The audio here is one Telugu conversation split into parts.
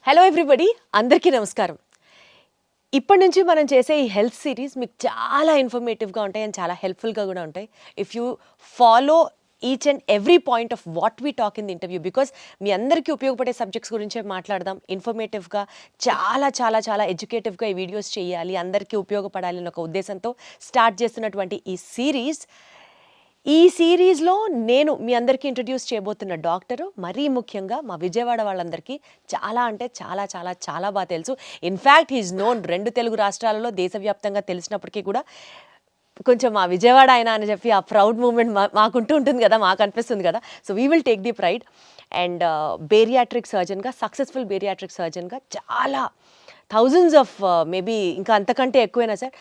హలో ఎవ్రీబడి, అందరికీ నమస్కారం. ఇప్పటి నుంచి మనం చేసే ఈ హెల్త్ సిరీస్ మీకు చాలా ఇన్ఫర్మేటివ్గా ఉంటాయి అండ్ చాలా హెల్ప్ఫుల్గా కూడా ఉంటాయి. If you follow each and every point of what we talk in the interview, because మీ అందరికీ ఉపయోగపడే సబ్జెక్ట్స్ గురించే మాట్లాడదాం. ఇన్ఫర్మేటివ్గా చాలా చాలా చాలా ఎడ్యుకేటివ్గా ఈ వీడియోస్ చేయాలి, అందరికీ ఉపయోగపడాలి అనే ఒక ఉద్దేశంతో స్టార్ట్ చేస్తున్నటువంటి ఈ సిరీస్లో నేను మీ అందరికీ ఇంట్రడ్యూస్ చేయబోతున్న డాక్టరు మరీ ముఖ్యంగా మా విజయవాడ వాళ్ళందరికీ చాలా అంటే చాలా చాలా చాలా బాగా తెలుసు. ఇన్ఫ్యాక్ట్ హీఈస్ నోన్ 2 తెలుగు రాష్ట్రాలలో దేశవ్యాప్తంగా తెలిసినప్పటికీ కూడా కొంచెం మా విజయవాడ ఆయన అని చెప్పి ఆ ప్రౌడ్ మూమెంట్ మాకుంటూ ఉంటుంది కదా, మాకు అనిపిస్తుంది కదా. So we will take the pride. And bariatric సర్జన్గా, సక్సెస్ఫుల్ బేరియాట్రిక్ సర్జన్గా చాలా థౌజండ్స్ ఆఫ్ మేబీ ఇంకా అంతకంటే ఎక్కువైనా సార్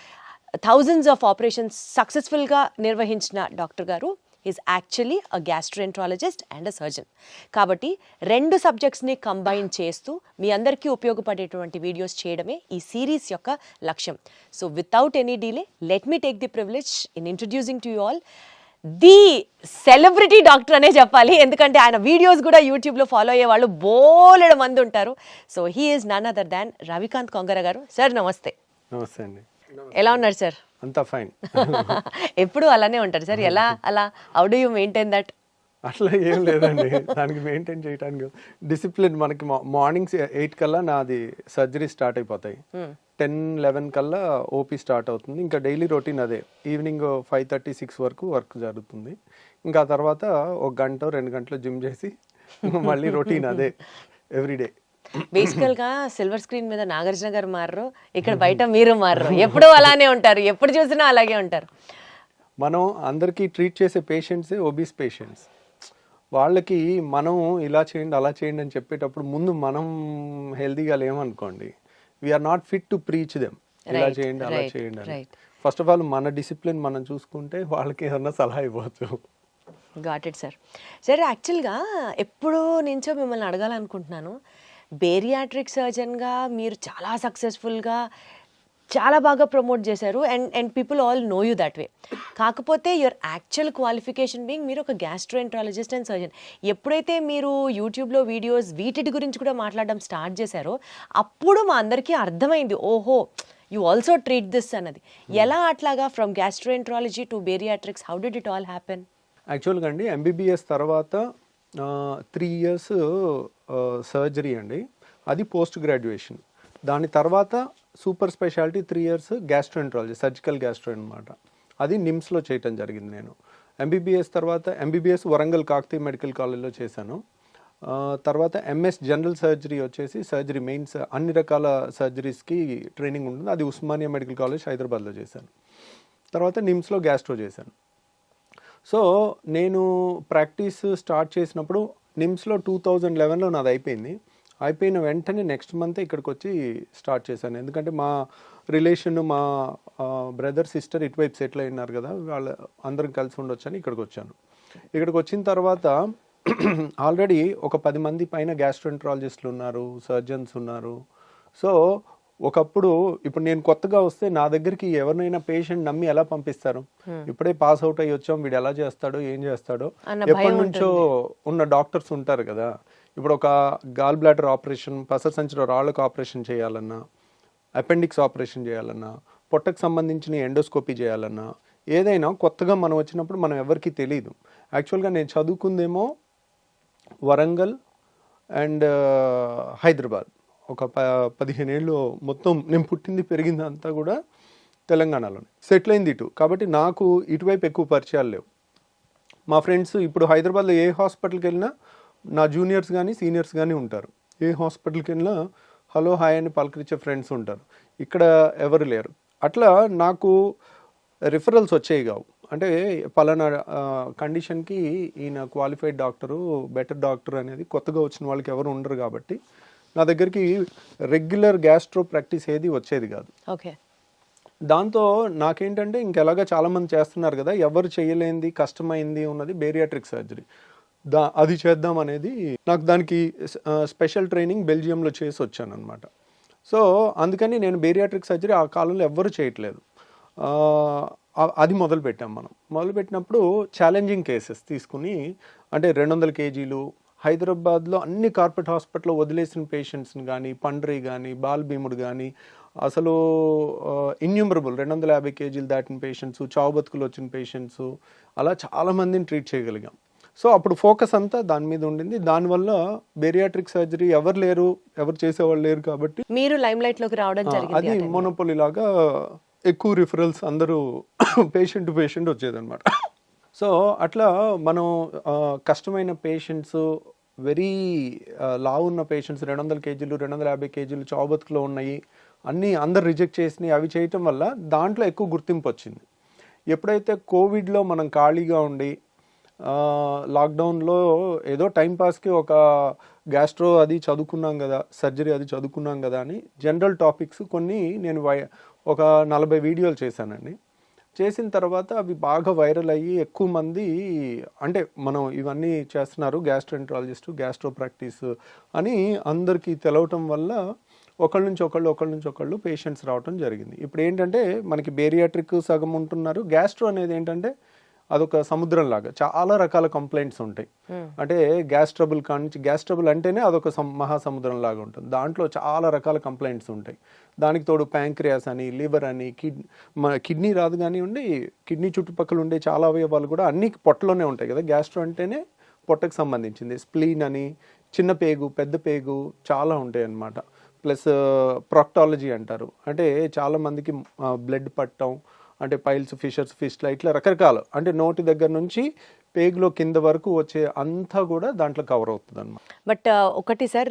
థౌజండ్స్ ఆఫ్ ఆపరేషన్స్ సక్సెస్ఫుల్గా నిర్వహించిన డాక్టర్ గారు is actually a gastroenterologist and a surgeon. కాబట్టి 2 సబ్జెక్ట్స్ని కంబైన్ చేస్తూ మీ అందరికీ ఉపయోగపడేటువంటి వీడియోస్ చేయడమే ఈ సిరీస్ యొక్క లక్ష్యం. So without any delay, let me take the privilege in introducing to you all the celebrity doctor అనే చెప్పాలి, ఎందుకంటే ఆయన వీడియోస్ కూడా యూట్యూబ్లో ఫాలో అయ్యే వాళ్ళు బోలెడు మంది ఉంటారు. So he is none other than Ravikanth Kongara garu. Sir నమస్తే. నమస్తే అండి. ఎలా ఉన్నారు సార్? అంతా ఫైన్. ఎప్పుడు అలానే ఉంటారు సార్? ఎలా అలా how do you maintain that? అట్లా ఏం లేదండి, దానికి మెయింటైన్ చేయడానికి డిసిప్లిన్. మనకి మార్నింగ్ 8 కల్లా నాది సర్జరీ స్టార్ట్ అయిపోతాయి, 10-11 కల్లా ఓపీ స్టార్ట్ అవుతుంది. ఇంకా డైలీ రొటీన్ అదే. ఈవినింగ్ 5:30-6 వరకు వర్క్ జరుగుతుంది. ఇంకా తర్వాత 1 గంట 2 గంటలు జిమ్ చేసి మళ్ళీ రొటీన్ అదే ఎవ్రీడే. బేసికల్గా సిల్వర్ స్క్రీన్ మీద నాగార్జున గారు మారరు, ఇక్కడ బయట మీరు మారరు, ఎప్పుడు అలానే ఉంటారు, ఎప్పుడు చూసినా అలాగే ఉంటారు. మనం అందరికీ ట్రీట్ చేసే పేషెంట్సే ఒబీస్ పేషెంట్స్. వాళ్ళకి మనం ఇలా చేయండి అలా చేయండి అని చెప్పేటప్పుడు ముందు మనం హెల్తీగా లేమనుకోండి, we are not fit to preach them ఇలా చేయండి అలా చేయండి అని. ఫస్ట్ ఆఫ్ ఆల్ మన డిసిప్లిన్ మనం చూసుకుంటే వాళ్ళకి ఏదన్నా సలహా ఇవ్వచ్చు. Got it sir. సార్ యాక్చువల్గా ఎప్పుడో నుంచో మిమ్మల్ని అడగాలనుకుంటున్నాను. బేరియాట్రిక్ సర్జన్గా మీరు చాలా సక్సెస్ఫుల్గా చాలా బాగా ప్రమోట్ చేశారు and people all know you that way. కాకపోతే యువర్ యాక్చువల్ క్వాలిఫికేషన్ బీయింగ్ మీరు ఒక గ్యాస్ట్రోఎంట్రాలజిస్ట్ అండ్ సర్జన్. ఎప్పుడైతే మీరు యూట్యూబ్లో వీడియోస్ వీటి గురించి కూడా మాట్లాడడం స్టార్ట్ చేశారో అప్పుడు మా అందరికీ అర్థమైంది, ఓహో యూ ఆల్సో ట్రీట్ దిస్ అన్నది. ఎలా అట్లాగా from gastroenterology to bariatrics, how did it all happen? యాక్చువల్గా అండి, ఎంబీబీఎస్ తర్వాత 3 years సర్జరీ అండి, అది పోస్ట్ గ్రాడ్యుయేషన్. దాని తర్వాత super speciality 3 years gastroenterology, surgical gastro అనమాట. అది నిమ్స్లో చేయటం జరిగింది. నేను ఎంబీబీఎస్ తర్వాత ఎంబీబీఎస్ వరంగల్ కాకతీయ మెడికల్ కాలేజ్లో చేశాను. తర్వాత ఎంఎస్ జనరల్ సర్జరీ వచ్చేసి సర్జరీ మెయిన్స్ అన్ని రకాల సర్జరీస్కి ట్రైనింగ్ ఉంటుంది, అది ఉస్మానియా మెడికల్ కాలేజ్ హైదరాబాద్లో చేశాను. తర్వాత నిమ్స్లో గ్యాస్ట్రో చేశాను. సో నేను ప్రాక్టీస్ స్టార్ట్ చేసినప్పుడు నిమ్స్లో 2011లో నాది అయిపోయిన వెంటనే నెక్స్ట్ మంత్ ఇక్కడికి వచ్చి స్టార్ట్ చేశాను. ఎందుకంటే మా రిలేషన్, మా బ్రదర్ సిస్టర్ ఇటువైపు సెటిల్ అయినారు కదా, వాళ్ళ అందరం కలిసి ఉండొచ్చని ఇక్కడికి వచ్చాను. ఇక్కడికి వచ్చిన తర్వాత ఆల్రెడీ ఒక 10 మంది పైన గ్యాస్ట్రోఎంట్రాలజిస్టులు ఉన్నారు, సర్జన్స్ ఉన్నారు. సో ఒకప్పుడు ఇప్పుడు నేను కొత్తగా వస్తే నా దగ్గరికి ఎవరినైనా పేషెంట్ నమ్మి ఎలా పంపిస్తారు? ఇప్పుడే పాస్ అవుట్ అయ్యి వచ్చాం, వీడు ఎలా చేస్తాడో ఏం చేస్తాడో ఎప్పటి నుంచో ఉన్న డాక్టర్స్ ఉంటారు కదా. ఇప్పుడు ఒక గాల్ బ్లాడర్ ఆపరేషన్, పసర సంచిలో రాళ్ళకు ఆపరేషన్ చేయాలన్నా, అపెండిక్స్ ఆపరేషన్ చేయాలన్నా, పొట్టకు సంబంధించిన ఎండోస్కోపీ చేయాలన్నా, ఏదైనా కొత్తగా మనం వచ్చినప్పుడు మనం ఎవరికి తెలియదు. యాక్చువల్గా నేను చదువుకుందేమో వరంగల్ అండ్ హైదరాబాద్. ఒక 15 ఏళ్ళు మొత్తం నేను పుట్టింది పెరిగింది అంతా కూడా తెలంగాణలోనే, సెటిల్ అయింది ఇటు. కాబట్టి నాకు ఇటువైపు ఎక్కువ పరిచయాలు లేవు. మా ఫ్రెండ్స్ ఇప్పుడు హైదరాబాద్లో ఏ హాస్పిటల్కి వెళ్ళినా నా జూనియర్స్ కానీ సీనియర్స్ కానీ ఉంటారు. ఏ హాస్పిటల్కి వెళ్ళినా హలో హాయ్ అని పలకరించే ఫ్రెండ్స్ ఉంటారు. ఇక్కడ ఎవరు లేరు. అట్లా నాకు రిఫరల్స్ వచ్చేవి కావు. అంటే పలానా కండిషన్కి ఈయన క్వాలిఫైడ్ డాక్టరు, బెటర్ డాక్టర్ అనేది కొత్తగా వచ్చిన వాళ్ళకి ఎవరు ఉండరు. కాబట్టి నా దగ్గరికి రెగ్యులర్ గ్యాస్ట్రో ప్రాక్టీస్ ఏది వచ్చేది కాదు. ఓకే. దాంతో నాకేంటంటే ఇంకెలాగా చాలామంది చేస్తున్నారు కదా, ఎవరు చేయలేంది కష్టమైంది ఉన్నది బేరియాట్రిక్ సర్జరీ, అది చేద్దాం అనేది నాకు. దానికి స్పెషల్ ట్రైనింగ్ బెల్జియంలో చేసి వచ్చాను అనమాట. సో అందుకని నేను బేరియాట్రిక్ సర్జరీ ఆ కాలంలో ఎవ్వరు చేయట్లేదు. అది మొదలుపెట్టాం. మనం మొదలుపెట్టినప్పుడు ఛాలెంజింగ్ కేసెస్ తీసుకుని, అంటే 200 kgs హైదరాబాద్లో అన్ని కార్పొరేట్ హాస్పిటల్లో వదిలేసిన పేషెంట్స్ని కానీ, పండ్రి కానీ, బాల్భీముడు కానీ, అసలు ఇన్యూమరబుల్ 250 కేజీలు దాటిన పేషెంట్స్, చావు బతుకులు వచ్చిన పేషెంట్స్, అలా చాలామందిని ట్రీట్ చేయగలిగాం. సో అప్పుడు ఫోకస్ అంతా దాని మీద ఉండింది. దానివల్ల బేరియాట్రిక్ సర్జరీ ఎవరు చేసేవాళ్ళు లేరు కాబట్టి మీరు లైమ్ లైట్ లోకి రావడం జరిగింది. అది మోనోపోలీ లాగా ఎక్కువ రిఫరల్స్ అందరూ పేషెంట్ టు పేషెంట్ వచ్చేదన్నమాట. సో అట్లా మనం కష్టమైన పేషెంట్స్, వెరీ లావు ఉన్న పేషెంట్స్, 200 కేజీలు 250 కేజీలు చావు బతుకులో ఉన్నాయి అన్నీ అందరు రిజెక్ట్ చేసినాయి. అవి చేయటం వల్ల దాంట్లో ఎక్కువ గుర్తింపు వచ్చింది. ఎప్పుడైతే కోవిడ్లో మనం ఖాళీగా ఉండి లాక్డౌన్లో ఏదో టైంపాస్కి ఒక గ్యాస్ట్రో అది చదువుకున్నాం కదా, సర్జరీ అది చదువుకున్నాం కదా అని జనరల్ టాపిక్స్ కొన్ని నేను ఒక 40 వీడియోలు చేశానండి. చేసిన తర్వాత అవి బాగా వైరల్ అయ్యి ఎక్కువ మంది, అంటే మనం ఇవన్నీ చేస్తున్నారు గ్యాస్ట్రోఎంట్రాలజిస్ట్, గ్యాస్ట్రో ప్రాక్టీస్ అని అందరికీ తెలవటం వల్ల ఒకళ్ళ నుంచి ఒకళ్ళు పేషెంట్స్ రావటం జరిగింది. ఇప్పుడు ఏంటంటే మనకి బేరియాట్రిక్ సగం ఉంటున్నారు. గ్యాస్ట్రో అనేది ఏంటంటే అదొక సముద్రం లాగా చాలా రకాల కంప్లైంట్స్ ఉంటాయి. అంటే గ్యాస్ ట్రబుల్ కానించి, గ్యాస్ ట్రబుల్ అంటేనే అదొక మహాసముద్రం లాగా ఉంటుంది. దాంట్లో చాలా రకాల కంప్లైంట్స్ ఉంటాయి. దానికి తోడు ప్యాంక్రియాస్ అని, లివర్ అని, కిడ్నీ రాదు కానివ్వండి, కిడ్నీ చుట్టుపక్కల ఉండే చాలా అవయవాలు కూడా అన్ని పొట్టలోనే ఉంటాయి కదా. గ్యాస్ట్రో అంటేనే పొట్టకు సంబంధించింది. స్ప్లీన్ అని, చిన్న పేగు, పెద్ద పేగు చాలా ఉంటాయి అన్నమాట. ప్లస్ ప్రాక్టాలజీ అంటారు, అంటే చాలామందికి బ్లడ్ పట్టడం, అంటే పైల్స్, ఫిషర్స్, ఫిస్ట్లా, ఇట్లా రకరకాలు, అంటే నోటి దగ్గర నుంచి పేగులో కింద వరకు వచ్చే అంతా కూడా దాంట్లో కవర్ అవుతుంది అన్నమాట. బట్ ఒకటి సార్,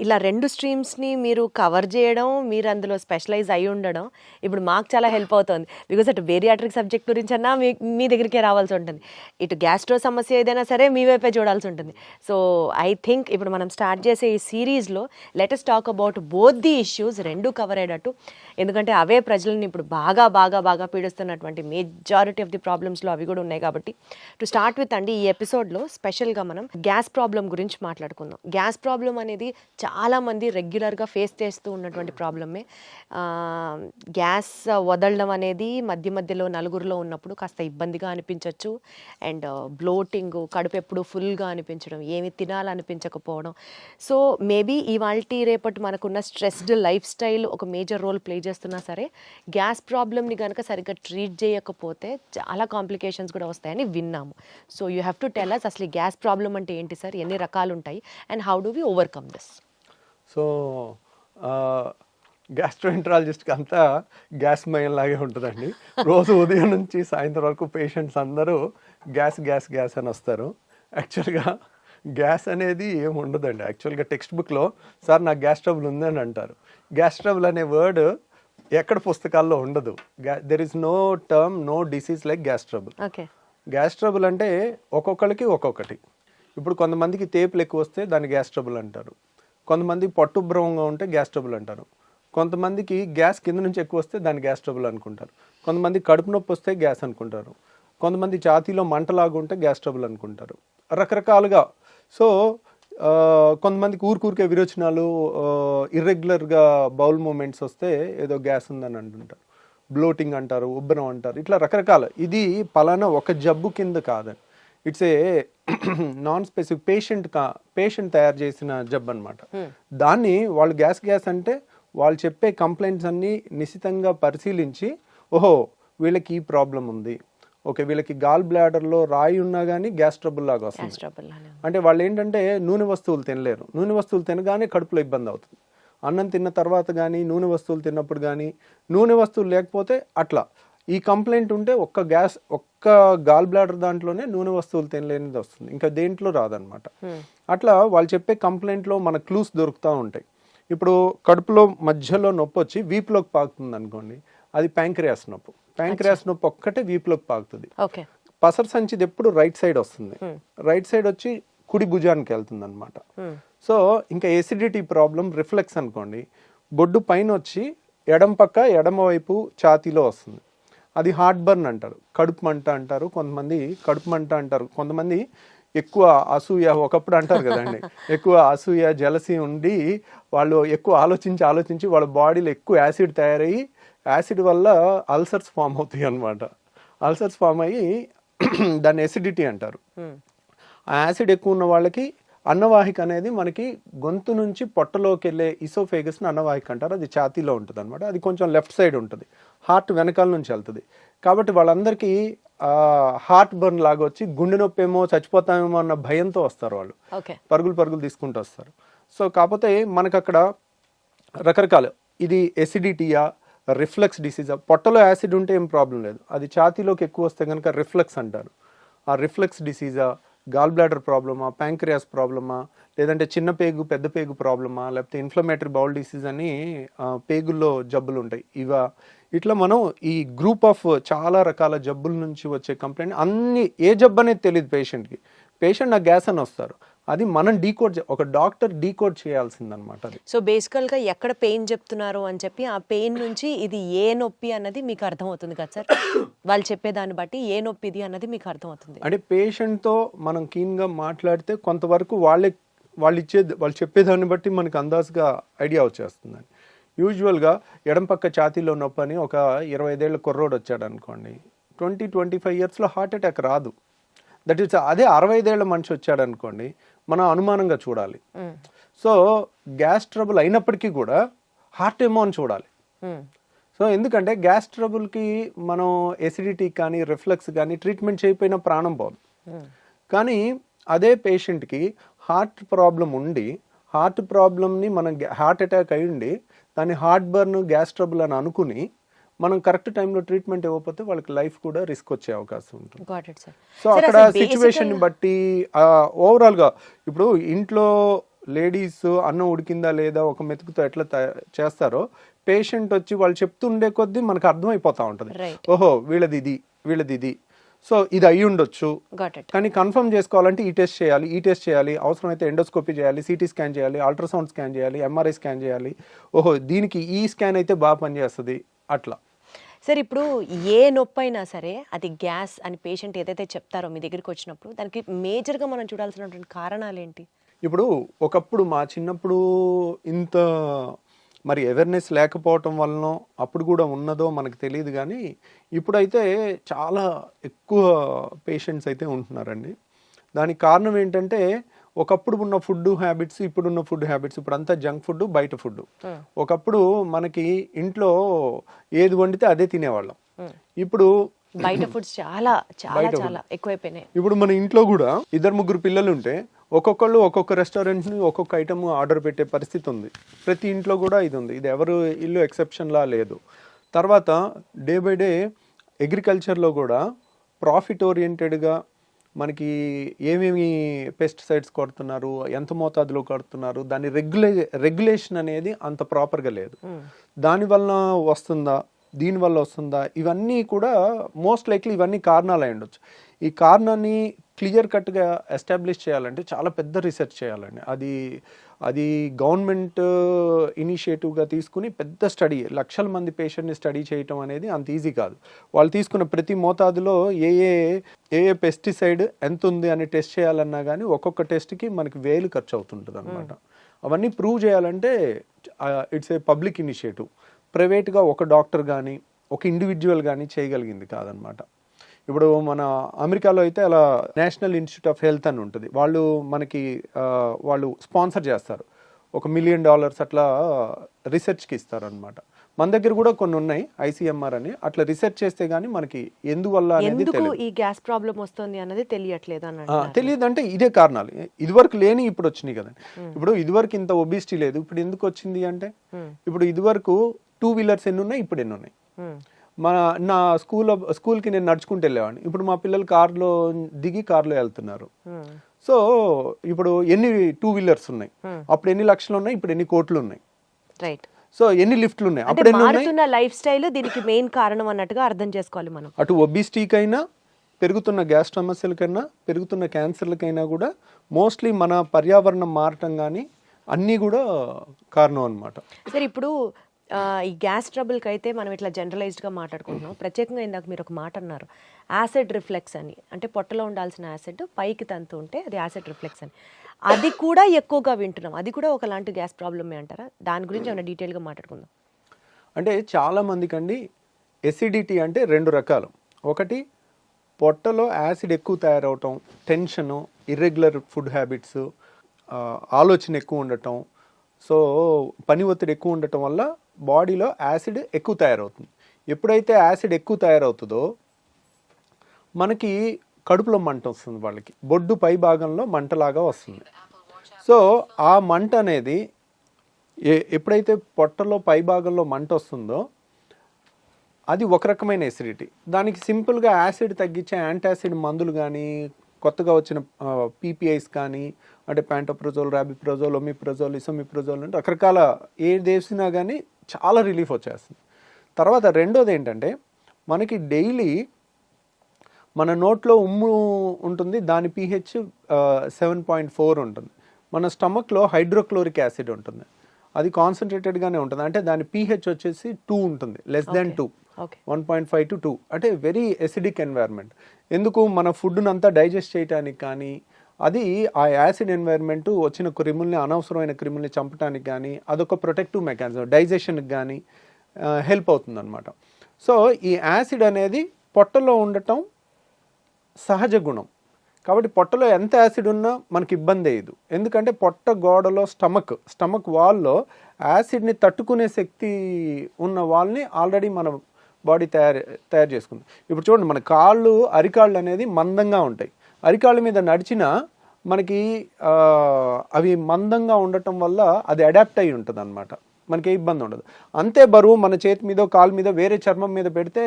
ఇలా 2 స్ట్రీమ్స్ని మీరు కవర్ చేయడం, మీరు అందులో స్పెషలైజ్ అయి ఉండడం ఇప్పుడు మాకు చాలా హెల్ప్ అవుతుంది. బికాజ్ అటు బేరియాట్రిక్ సబ్జెక్ట్ గురించి అన్నా మీ దగ్గరికే రావాల్సి ఉంటుంది, ఇటు గ్యాస్ట్రో సమస్య ఏదైనా సరే మీ వైపే చూడాల్సి ఉంటుంది. సో ఐ థింక్ ఇప్పుడు మనం స్టార్ట్ చేసే ఈ సిరీస్లో let us talk about both the issues, 2 cover అయ్యేటట్టు. ఎందుకంటే అవే ప్రజల్ని ఇప్పుడు బాగా పీడిస్తున్నటువంటి మెజారిటీ ఆఫ్ ది ప్రాబ్లమ్స్లో అవి కూడా ఉన్నాయి. కాబట్టి టు స్టార్ట్ విత్ అండి, ఈ ఎపిసోడ్లో స్పెషల్గా మనం గ్యాస్ ప్రాబ్లం గురించి మాట్లాడుకుందాం. గ్యాస్ ప్రాబ్లం అనేది చాలామంది రెగ్యులర్గా ఫేస్ చేస్తూ ఉన్నటువంటి ప్రాబ్లమే. గ్యాస్ వదలడం అనేది మధ్యలో నలుగురిలో ఉన్నప్పుడు కాస్త ఇబ్బందిగా అనిపించవచ్చు. అండ్ బ్లోటింగ్, కడుపు ఎప్పుడు ఫుల్గా అనిపించడం, ఏమి తినాలనిపించకపోవడం. సో మేబీ ఇవాల్టి రేపటి మనకున్న స్ట్రెస్డ్ లైఫ్ స్టైల్ ఒక మేజర్ రోల్ ప్లే చేస్తున్నా సరే, గ్యాస్ ప్రాబ్లమ్ని కనుక సరిగ్గా ట్రీట్ చేయకపోతే చాలా కాంప్లికేషన్స్ కూడా వస్తాయని విన్నాము. So you have to tell us అసలు గ్యాస్ ప్రాబ్లం అంటే ఏంటి సార్, ఎన్ని రకాలు ఉంటాయి, and how do we overcome this? So గ్యాస్ట్రోఎంట్రాలజిస్ట్కి అంతా గ్యాస్ మయం లాగే ఉంటుందండి. రోజు ఉదయం నుంచి సాయంత్రం వరకు పేషెంట్స్ అందరూ గ్యాస్ అని వస్తారు. యాక్చువల్గా గ్యాస్ అనేది ఏమి ఉండదండి. యాక్చువల్గా టెక్స్ట్ బుక్లో సార్ నాకు గ్యాస్ ట్రబుల్ ఉందని అంటారు. గ్యాస్ ట్రబుల్ అనే వర్డ్ ఎక్కడ పుస్తకాల్లో ఉండదు. There is no term, no disease like gas trouble. Okay, gas trouble అంటే ఒక్కొక్కరికి ఒక్కొక్కటి. ఇప్పుడు కొంతమందికి తేపులు ఎక్కువ వస్తే దాన్ని గ్యాస్ ట్రబుల్ అంటారు. కొంతమంది పట్టుభ్రమంగా ఉంటే గ్యాస్ ట్రబుల్ అంటారు. కొంతమందికి గ్యాస్ కింద నుంచి ఎక్కువ వస్తే దాన్ని గ్యాస్ ట్రబుల్ అనుకుంటారు. కొంతమంది కడుపు నొప్పి వస్తే గ్యాస్ అనుకుంటారు. కొంతమంది ఛాతీలో మంటలాగా ఉంటే గ్యాస్ ట్రబుల్ అనుకుంటారు. రకరకాలుగా. సో కొంతమందికి ఊరికే విరోచనాలు, ఇర్రెగ్యులర్గా బౌల్ మూమెంట్స్ వస్తే ఏదో గ్యాస్ ఉందని అంటుంటారు. బ్లోటింగ్ అంటారు, ఉబ్బరం అంటారు, ఇట్లా రకరకాల. ఇది పలానా ఒక జబ్బు కింద కాదని, it's a non specific patient తయారు చేసిన జబ్బు అనమాట. దాన్ని వాళ్ళు గ్యాస్ అంటే వాళ్ళు చెప్పే కంప్లైంట్స్ అన్నీ నిశితంగా పరిశీలించి, ఓహో వీళ్ళకి ఈ ప్రాబ్లం ఉంది, ఓకే వీళ్ళకి గాల్ బ్లాడర్లో రాయి ఉన్నా కానీ గ్యాస్ ట్రబుల్ లాగా వస్తుంది. అంటే వాళ్ళు ఏంటంటే నూనె వస్తువులు తినలేరు. నూనె వస్తువులు తినగానే కడుపులో ఇబ్బంది అవుతుంది. అన్నం తిన్న తర్వాత కానీ, నూనె వస్తువులు తిన్నప్పుడు కానీ, నూనె వస్తువులు లేకపోతే అట్లా. ఈ కంప్లైంట్ ఉంటే ఒక్క గాల్ బ్లాడర్ దాంట్లోనే నూనె వస్తువులు తినలేనిది వస్తుంది, ఇంకా దేంట్లో రాదనమాట. అట్లా వాళ్ళు చెప్పే కంప్లైంట్లో మన క్లూస్ దొరుకుతూ ఉంటాయి. ఇప్పుడు కడుపులో మధ్యలో నొప్పి వచ్చి వీపులోకి పాకుతుంది అనుకోండి, అది ప్యాంక్రియాస్ నొప్పి. ప్యాంక్రియాస్ నొప్పి ఒక్కటే వీపులోకి పాకుతుంది. పసర సంచిది ఎప్పుడు రైట్ సైడ్ వస్తుంది, రైట్ సైడ్ వచ్చి కుడి భుజానికి వెళ్తుంది అనమాట. సో ఇంకా ఎసిడిటీ ప్రాబ్లం, రిఫ్లెక్స్ అనుకోండి, బొడ్డు పైన వచ్చి ఎడమ వైపు ఛాతీలో వస్తుంది, అది హార్ట్ బర్న్ అంటారు. కడుపు మంట అంటారు, కొంతమంది కడుపు మంట అంటారు. కొంతమంది ఎక్కువ అసూయ, ఒకప్పుడు అంటారు కదండి, ఎక్కువ అసూయ జలసి ఉండి వాళ్ళు ఎక్కువ ఆలోచించి వాళ్ళ బాడీలో ఎక్కువ యాసిడ్ తయారయ్యి, యాసిడ్ వల్ల అల్సర్స్ ఫామ్ అవుతాయి అన్నమాట. అల్సర్స్ ఫామ్ అయ్యి దాన్ని ఎసిడిటీ అంటారు. ఆ యాసిడ్ ఎక్కువ ఉన్న వాళ్ళకి అన్నవాహిక అనేది మనకి గొంతు నుంచి పొట్టలోకి వెళ్ళే ఇసోఫేగస్ని అన్నవాహిక అంటారు. అది ఛాతీలో ఉంటుంది అనమాట. అది కొంచెం లెఫ్ట్ సైడ్ ఉంటుంది, హార్ట్ వెనకాల నుంచి వెళ్తుంది. కాబట్టి వాళ్ళందరికీ హార్ట్ బర్న్ లాగా వచ్చి గుండె నొప్పి ఏమో చచ్చిపోతామేమో అన్న భయంతో వస్తారు వాళ్ళు, పరుగులు తీసుకుంటూ వస్తారు. సో కాకపోతే మనకు అక్కడ రకరకాలు, ఇది ఎసిడిటీయా, రిఫ్లక్స్ డిసీజా. పొట్టలో యాసిడ్ ఉంటే ఏం ప్రాబ్లం లేదు, అది ఛాతీలోకి ఎక్కువ వస్తే కనుక రిఫ్లక్స్ అంటారు. ఆ రిఫ్లక్స్ డిసీజా, గాల్ బ్లాడర్ ప్రాబ్లమా, ప్యాంక్రియాస్ ప్రాబ్లమా, లేదంటే చిన్న పేగు పెద్ద పేగు ప్రాబ్లమా, లేకపోతే ఇన్ఫ్లమేటరీ బౌల్ డిసీజ్ అని పేగుల్లో జబ్బులు ఉంటాయి ఇవా. ఇట్లా మనం ఈ గ్రూప్ ఆఫ్ చాలా రకాల జబ్బుల నుంచి వచ్చే కంప్లైంట్, అన్ని ఏ జబ్బు అనేది తెలియదు పేషెంట్కి. పేషెంట్ నాకు గ్యాస్ అని వస్తారు, అది మనం ఒక డాక్టర్ డీకోడ్ చేయాల్సిందనమాట. అది సో బేసికల్గా ఎక్కడ పెయిన్ చెప్తున్నారు అని చెప్పి ఆ పెయిన్ నుంచి ఇది ఏ నొప్పి అన్నది మీకు అర్థమవుతుంది కదా సార్, వాళ్ళు చెప్పేదాన్ని బట్టి ఏ నొప్పి ఇది అన్నది మీకు అర్థమవుతుంది. అంటే పేషెంట్తో మనం కీన్గా మాట్లాడితే కొంతవరకు వాళ్ళు చెప్పేదాన్ని బట్టి మనకు అందాజుగా ఐడియా వచ్చేస్తుందండి. యూజువల్గా ఎడం పక్క ఛాతీలో నొప్పి అని ఒక 25 ఏళ్ళ కుర్రోడు వచ్చాడు అనుకోండి, 20-25 ఇయర్స్లో హార్ట్ అటాక్ రాదు. దట్ ఈస్ అదే 65 ఏళ్ళ మనిషి వచ్చాడు అనుకోండి, మనం అనుమానంగా చూడాలి. సో గ్యాస్ ట్రబుల్ అయినప్పటికీ కూడా హార్ట్ ఏమో అని చూడాలి. సో ఎందుకంటే గ్యాస్ ట్రబుల్కి మనం ఎసిడిటీ కానీ రిఫ్లక్స్ కానీ ట్రీట్మెంట్ చేయకపోయినా ప్రాణం పోదు. కానీ అదే పేషెంట్కి హార్ట్ ప్రాబ్లం ఉండి, హార్ట్ ప్రాబ్లమ్ని మనం హార్ట్ అటాక్ అయ్యిండి దాన్ని హార్ట్ బర్న్, గ్యాస్ ట్రబుల్ అని అనుకుని మనం కరెక్ట్ టైంలో ట్రీట్మెంట్ ఇవ్వకపోతే వాళ్ళకి లైఫ్ కూడా రిస్క్ వచ్చే అవకాశం ఉంటుంది. సో అక్కడ సిచ్యువేషన్ బట్టి ఓవరాల్గా ఇప్పుడు ఇంట్లో లేడీస్ అన్నం ఉడికిందా లేదా ఒక మెతుకుతో ఎట్లా చేస్తారో, పేషెంట్ వచ్చి వాళ్ళు చెప్తుండే కొద్దీ మనకు అర్థమైపోతా ఉంటుంది, ఓహో వీళ్ళది ఇది, సో ఇది అయ్యి ఉండొచ్చు. కానీ కన్ఫర్మ్ చేసుకోవాలంటే ఈ టెస్ట్ చేయాలి, అవసరమైతే ఎండోస్కోపీ చేయాలి, సిటీ స్కాన్ చేయాలి, అల్ట్రాసౌండ్ స్కాన్ చేయాలి, ఎంఆర్ఐ స్కాన్ చేయాలి. ఓహో దీనికి ఈ స్కాన్ అయితే బాగా పనిచేస్తుంది అట్లా. సార్ ఇప్పుడు ఏ నొప్పి అయినా సరే అది గ్యాస్ అని పేషెంట్ ఏదైతే చెప్తారో మీ దగ్గరికి వచ్చినప్పుడు దానికి మేజర్గా మనం చూడాల్సినటువంటి కారణాలు ఏంటి? ఇప్పుడు ఒకప్పుడు మా చిన్నప్పుడు ఇంత మరి అవేర్నెస్ లేకపోవటం వలన అప్పుడు కూడా ఉన్నదో మనకు తెలియదు, కానీ ఇప్పుడైతే చాలా ఎక్కువ పేషెంట్స్ అయితే ఉంటున్నారండి. దానికి కారణం ఏంటంటే ఒకప్పుడు ఉన్న ఫుడ్ హ్యాబిట్స్, ఇప్పుడున్న ఫుడ్ హ్యాబిట్స్, ఇప్పుడు అంతా జంక్ ఫుడ్, బయట ఫుడ్. ఒకప్పుడు మనకి ఇంట్లో ఏది వండితే అదే తినేవాళ్ళం, ఇప్పుడు బయట ఫుడ్స్ చాలా చాలా చాలా ఎక్కువైపోయినాయి. ఇప్పుడు మన ఇంట్లో కూడా 2-3 పిల్లలు ఉంటే ఒక్కొక్కళ్ళు ఒక్కొక్క రెస్టారెంట్ని ఒక్కొక్క ఐటమ్ ఆర్డర్ పెట్టే పరిస్థితి ఉంది. ప్రతి ఇంట్లో కూడా ఇది ఉంది, ఇది ఎవరు ఇల్లు ఎక్సెప్షన్లా లేదు. తర్వాత డే బై డే అగ్రికల్చర్లో కూడా ప్రాఫిట్ ఓరియంటెడ్గా మనకి ఏమేమి పెస్టిసైడ్స్ కొడుతున్నారు, ఎంత మోతాదులో కొడుతున్నారు, దాని రెగ్యులేషన్ అనేది అంత ప్రాపర్గా లేదు. దానివల్ల వస్తుందా, దీనివల్ల వస్తుందా, ఇవన్నీ కూడా మోస్ట్ లైక్లీ ఇవన్నీ కారణాలు అయి ఉండొచ్చు. ఈ కారణాన్ని క్లియర్ కట్గా ఎస్టాబ్లిష్ చేయాలంటే చాలా పెద్ద రీసెర్చ్ చేయాలండి. అది గవర్నమెంట్ ఇనిషియేటివ్గా తీసుకుని పెద్ద స్టడీ, లక్షల మంది పేషెంట్ని స్టడీ చేయటం అనేది అంత ఈజీ కాదు. వాళ్ళు తీసుకున్న ప్రతి మోతాదులో ఏ పెస్టిసైడ్ ఎంత ఉంది అని టెస్ట్ చేయాలన్నా కానీ ఒక్కొక్క టెస్ట్కి మనకి 1000 ఖర్చు అవుతుంటుంది అనమాట. అవన్నీ ప్రూవ్ చేయాలంటే ఇట్స్ ఏ పబ్లిక్ ఇనిషియేటివ్. ప్రైవేట్గా ఒక డాక్టర్ కానీ ఒక ఇండివిజువల్ కానీ చేయగలిగింది కాదనమాట. ఇప్పుడు మన అమెరికాలో అయితే అలా నేషనల్ ఇన్స్టిట్యూట్ ఆఫ్ హెల్త్ అని ఉంటుంది, వాళ్ళు స్పాన్సర్ చేస్తారు, $1 మిలియన్ అట్లా రీసెర్చ్కి ఇస్తారు అనమాట. మన దగ్గర కూడా కొన్ని ఉన్నాయి, ICMR అని. అట్లా రీసెర్చ్ చేస్తే గానీ మనకి ఎందువల్ల అనేది ఈ గ్యాస్ ప్రాబ్లం వస్తుంది అన్నది తెలియదు. అంటే ఇదే కారణాలు, ఇదివరకు లేని ఇప్పుడు వచ్చినాయి కదండి. ఇప్పుడు ఇదివరకు ఇంత ఒబిసిటీ లేదు, ఇప్పుడు ఎందుకు వచ్చింది అంటే, ఇప్పుడు ఇదివరకు 2 వీలర్స్ ఎన్ని ఉన్నాయి, ఇప్పుడు ఎన్ని ఉన్నాయి. నా స్కూల్కి నేను నడుచుకుంటూ వెళ్ళేవాడిని, ఇప్పుడు మా పిల్లలు కార్లో దిగి కార్లో వెళ్తున్నారు. సో ఇప్పుడు ఎన్ని 2 వీలర్స్ ఉన్నాయి, అప్పుడు ఎన్ని లక్షలు ఉన్నాయి, ఇప్పుడు ఎన్ని కోట్లు ఉన్నాయి. రైట్. సో ఎన్ని లిఫ్ట్లు ఉన్నాయి, అప్పుడు మారుతున్న లైఫ్ స్టైల్ దీనికి మెయిన్ కారణం అన్నట్టుగా అర్థం చేసుకోవాలి మనం. అటు ఒబిసిటీకైనా, పెరుగుతున్న గ్యాస్ సమస్యలకైనా, పెరుగుతున్న క్యాన్సర్లకైనా కూడా మోస్ట్లీ మన పర్యావరణం మారటం కానీ అన్నీ కూడా కారణం అన్నమాట. సరే ఇప్పుడు ఈ గ్యాస్ ట్రబుల్కి అయితే మనం ఇట్లా జనరలైజ్డ్గా మాట్లాడుకుంటున్నాం. ప్రత్యేకంగా ఇందాక మీరు ఒక మాట అన్నారు, యాసిడ్ రిఫ్లెక్స్ అని. అంటే పొట్టలో ఉండాల్సిన యాసిడ్ పైకి తంతు ఉంటే అది యాసిడ్ రిఫ్లెక్స్ అని. అది కూడా ఎక్కువగా వింటున్నాం, అది కూడా ఒకలాంటి గ్యాస్ ప్రాబ్లమే అంటారా? దాని గురించి ఏమైనా డీటెయిల్గా మాట్లాడుకుందాం. అంటే చాలా మందికి అండి ఎసిడిటీ అంటే 2 రకాలు. ఒకటి పొట్టలో యాసిడ్ ఎక్కువ తయారవటం, టెన్షను, ఇర్రెగ్యులర్ ఫుడ్ హ్యాబిట్స్, ఆలోచన ఎక్కువ ఉండటం, సో పని ఒత్తిడి ఎక్కువ ఉండటం వల్ల బాడీలో యాసిడ్ ఎక్కువ తయారవుతుంది. ఎప్పుడైతే యాసిడ్ ఎక్కువ తయారవుతుందో మనకి కడుపులో మంట వస్తుంది, వాళ్ళకి బొడ్డు పై భాగంలో మంటలాగా వస్తుంది. సో ఆ మంట అనేది ఎప్పుడైతే పొట్టలో పై భాగంలో మంట వస్తుందో అది ఒక రకమైన ఎసిడిటీ. దానికి సింపుల్గా యాసిడ్ తగ్గించే యాంటాసిడ్ మందులు కానీ, కొత్తగా వచ్చిన పీపీఐస్ కానీ, అంటే ప్యాంటోప్రజోల్, రాబిప్రజోల్, ఒమిప్రజోల్, ఇసోమిప్రజోల్ అంటే రకరకాల ఏది వేసినా కానీ చాలా రిలీఫ్ వచ్చేస్తుంది. తర్వాత రెండోది ఏంటంటే మనకి డైలీ మన నోట్లో ఉమ్ము ఉంటుంది, దాని pH 7.4 ఉంటుంది. మన స్టమక్లో హైడ్రోక్లోరిక్ యాసిడ్ ఉంటుంది, అది కాన్సన్ట్రేటెడ్గానే ఉంటుంది. అంటే దాని pH వచ్చేసి 2 ఉంటుంది, <2, 1.5 to 2. అంటే వెరీ ఎసిడిక్ ఎన్వైర్న్మెంట్. ఎందుకు మన ఫుడ్ను అంతా డైజెస్ట్ చేయడానికి కానీ, అది ఆ యాసిడ్ ఎన్వైర్న్మెంట్ వచ్చిన క్రిముల్ని, అనవసరమైన క్రిముల్ని చంపడానికి కానీ అదొక ప్రొటెక్టివ్ మెకానిజం, డైజెషన్కి కానీ హెల్ప్ అవుతుంది అనమాట. సో ఈ యాసిడ్ అనేది పొట్టలో ఉండటం సహజ గుణం. కాబట్టి పొట్టలో ఎంత యాసిడ్ ఉన్నా మనకి ఇబ్బంది అయ్యదు. ఎందుకంటే పొట్ట గోడలో స్టమక్ వాల్లో యాసిడ్ని తట్టుకునే శక్తి ఉన్న వాళ్ళని ఆల్రెడీ మన బాడీ తయారు చేసుకుంది. ఇప్పుడు చూడండి, మన కాళ్ళు, అరికాళ్ళు అనేది మందంగా ఉంటాయి. అరికాళ్ళ మీద నడిచినా మనకి అవి మందంగా ఉండటం వల్ల అది అడాప్ట్ అయి ఉంటుంది అనమాట, మనకి ఏ ఇబ్బంది ఉండదు. అంతే బరువు మన చేతి మీద, కాలు మీద, వేరే చర్మం మీద పెడితే